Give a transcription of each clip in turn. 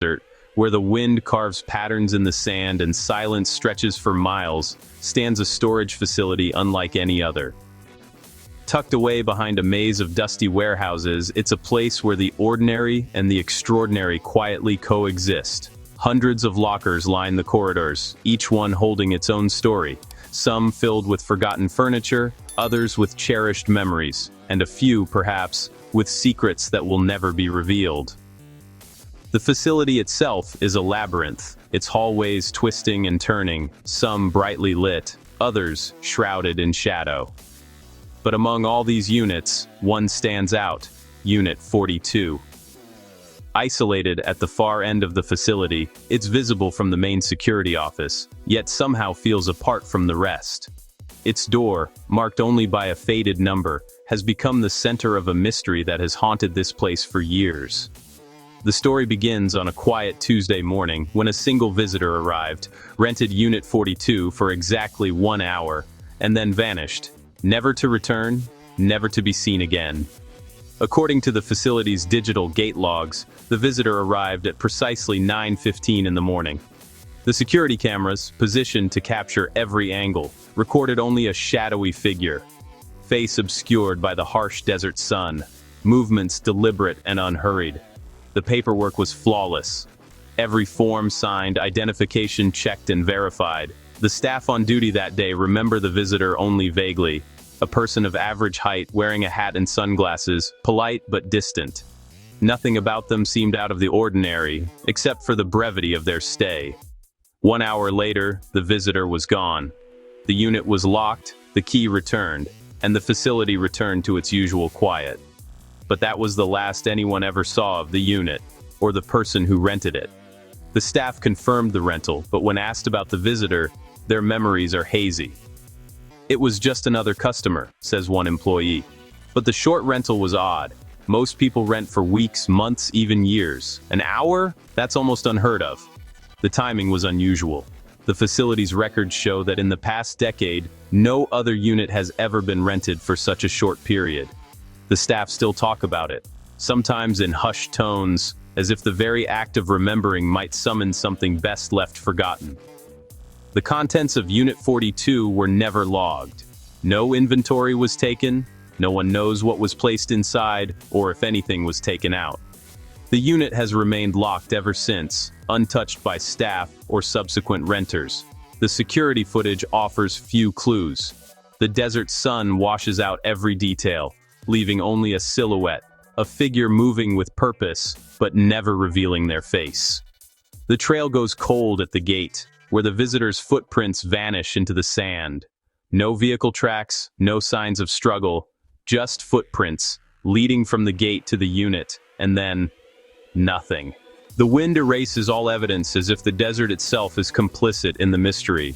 desert, where the wind carves patterns in the sand and silence stretches for miles, stands a storage facility unlike any other. Tucked away behind a maze of dusty warehouses, it's a place where the ordinary and the extraordinary quietly coexist. Hundreds of lockers line the corridors, each one holding its own story, some filled with forgotten furniture, others with cherished memories, and a few, perhaps, with secrets that will never be revealed. The facility itself is a labyrinth, its hallways twisting and turning, some brightly lit, others shrouded in shadow. But among all these units, one stands out, Unit 42. Isolated at the far end of the facility, it's visible from the main security office, yet somehow feels apart from the rest. Its door, marked only by a faded number, has become the center of a mystery that has haunted this place for years. The story begins on a quiet Tuesday morning when a single visitor arrived, rented Unit 42 for exactly 1 hour, and then vanished, never to return, never to be seen again. According to the facility's digital gate logs, the visitor arrived at precisely 9:15 in the morning. The security cameras, positioned to capture every angle, recorded only a shadowy figure, face obscured by the harsh desert sun, movements deliberate and unhurried. The paperwork was flawless. Every form signed, identification checked and verified. The staff on duty that day remember the visitor only vaguely. A person of average height, wearing a hat and sunglasses, polite but distant. Nothing about them seemed out of the ordinary, except for the brevity of their stay. 1 hour later, the visitor was gone. The unit was locked, the key returned, and the facility returned to its usual quiet. But that was the last anyone ever saw of the unit, or the person who rented it. The staff confirmed the rental, but when asked about the visitor, their memories are hazy. "It was just another customer," says one employee. But the short rental was odd. Most people rent for weeks, months, even years. An hour? That's almost unheard of. The timing was unusual. The facility's records show that in the past decade, no other unit has ever been rented for such a short period. The staff still talk about it, sometimes in hushed tones, as if the very act of remembering might summon something best left forgotten. The contents of Unit 42 were never logged. No inventory was taken, no one knows what was placed inside, or if anything was taken out. The unit has remained locked ever since, untouched by staff or subsequent renters. The security footage offers few clues. The desert sun washes out every detail, leaving only a silhouette, a figure moving with purpose, but never revealing their face. The trail goes cold at the gate, where the visitor's footprints vanish into the sand. No vehicle tracks, no signs of struggle, just footprints, leading from the gate to the unit, and then nothing. The wind erases all evidence as if the desert itself is complicit in the mystery.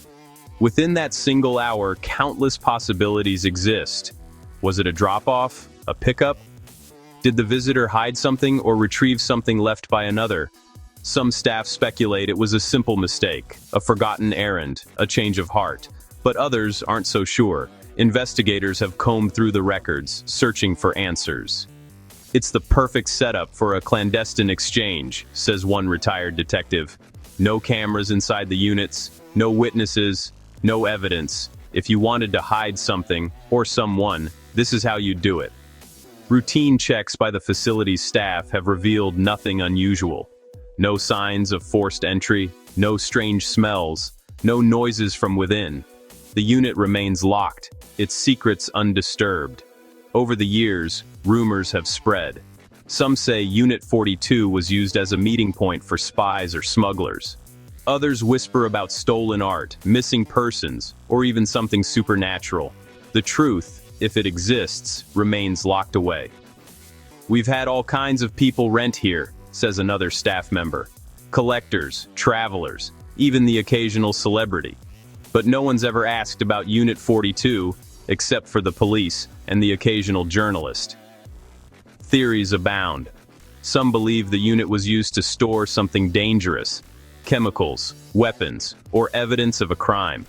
Within that single hour, countless possibilities exist. Was it a drop-off? A pickup? Did the visitor hide something or retrieve something left by another? Some staff speculate it was a simple mistake, a forgotten errand, a change of heart. But others aren't so sure. Investigators have combed through the records, searching for answers. "It's the perfect setup for a clandestine exchange," says one retired detective. "No cameras inside the units, no witnesses, no evidence. If you wanted to hide something, or someone, this is how you do it." Routine checks by the facility's staff have revealed nothing unusual. No signs of forced entry, no strange smells, no noises from within. The unit remains locked, its secrets undisturbed. Over the years, rumors have spread. Some say Unit 42 was used as a meeting point for spies or smugglers. Others whisper about stolen art, missing persons, or even something supernatural. The truth, if it exists, remains locked away. "We've had all kinds of people rent here," says another staff member. "Collectors, travelers, even the occasional celebrity. But no one's ever asked about Unit 42, except for the police and the occasional journalist." Theories abound. Some believe the unit was used to store something dangerous, chemicals, weapons, or evidence of a crime.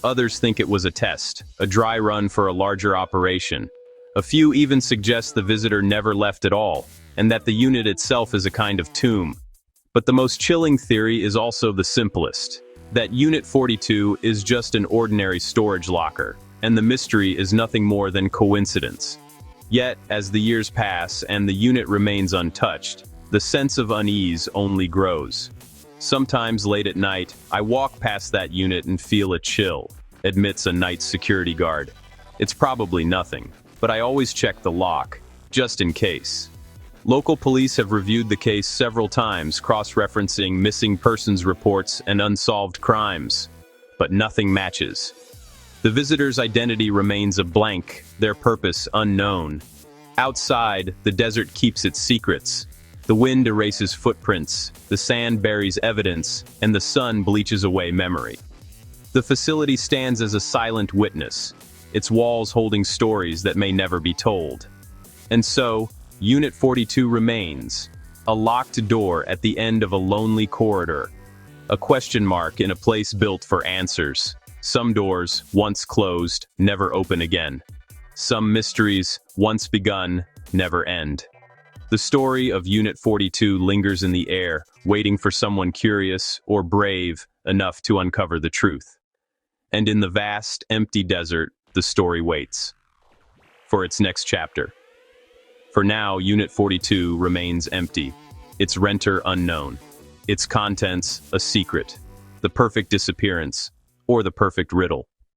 Others think it was a test, a dry run for a larger operation. A few even suggest the visitor never left at all, and that the unit itself is a kind of tomb. But the most chilling theory is also the simplest, that Unit 42 is just an ordinary storage locker, and the mystery is nothing more than coincidence. Yet, as the years pass and the unit remains untouched, the sense of unease only grows. Sometimes late at night, I walk past that unit and feel a chill, admits a night security guard. It's probably nothing, but I always check the lock, just in case. Local police have reviewed the case several times, cross-referencing missing persons reports and unsolved crimes. But nothing matches. The visitor's identity remains a blank, their purpose unknown. Outside, the desert keeps its secrets. The wind erases footprints, the sand buries evidence, and the sun bleaches away memory. The facility stands as a silent witness, its walls holding stories that may never be told. And so, Unit 42 remains, a locked door at the end of a lonely corridor, a question mark in a place built for answers. Some doors, once closed, never open again. Some mysteries, once begun, never end. The story of Unit 42 lingers in the air, waiting for someone curious or brave enough to uncover the truth. And in the vast, empty desert, the story waits for its next chapter. For now, Unit 42 remains empty, its renter unknown, its contents a secret, the perfect disappearance, or the perfect riddle.